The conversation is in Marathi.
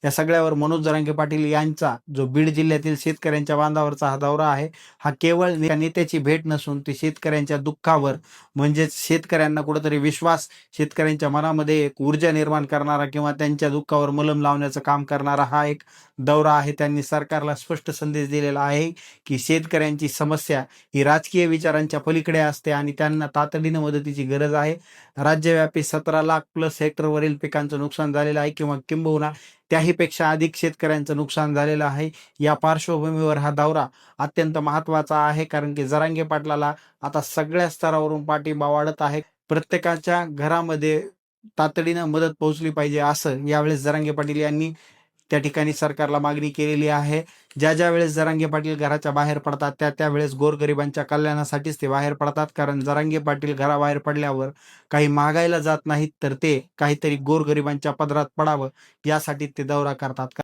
या सगळ्यावर मनोज जरांगे पाटील यांचा जो बीड जिल्ह्यातील शेतकऱ्यांच्या बांधावरचा हा दौरा आहे, हा केवळ नेत्याची भेट नसून ती शेतकऱ्यांच्या दुःखावर म्हणजेच शेतकऱ्यांना कुठेतरी विश्वास, शेतकऱ्यांच्या मनामध्ये एक ऊर्जा निर्माण करणारा किंवा त्यांच्या दुःखावर मलम लावण्याचं काम करणारा हा एक दौरा आहे. त्यांनी सरकारला स्पष्ट संदेश दिलेला आहे की शेतकऱ्यांची समस्या ही राजकीय विचारांच्या पलीकडे असते आणि त्यांना तातडीनं मदतीची गरज आहे. राज्यव्यापी 17 लाख प्लस हेक्टरवरील पिकांचं नुकसान झालेलं आहे किंवा किंबहुना त्याहीपेक्षा अधिक शेतकऱ्यांचं नुकसान झालेलं आहे. या पार्श्वभूमीवर हा दौरा अत्यंत महत्त्वाचा आहे, कारण की जरांगे पाटलाला आता सगळ्या स्तरावरून पाठिंबा वाढत आहे. प्रत्येकाच्या घरामध्ये तातडीनं मदत पोहोचली पाहिजे असं यावेळेस जरांगे पाटील यांनी त्या ठिकाणी सरकारला मागणी केलेली आहे. ज्या वेळेस जरांगे पाटील घराच्या बाहेर पडतात त्यावेळेस गोरगरिबांच्या कल्याणासाठीच ते बाहेर पडतात, कारण जरांगे पाटील घराबाहेर पडल्यावर काही मागायला जात नाहीत, तर ते काहीतरी गोरगरिबांच्या पदरात पडावं यासाठी ते दौरा करतात.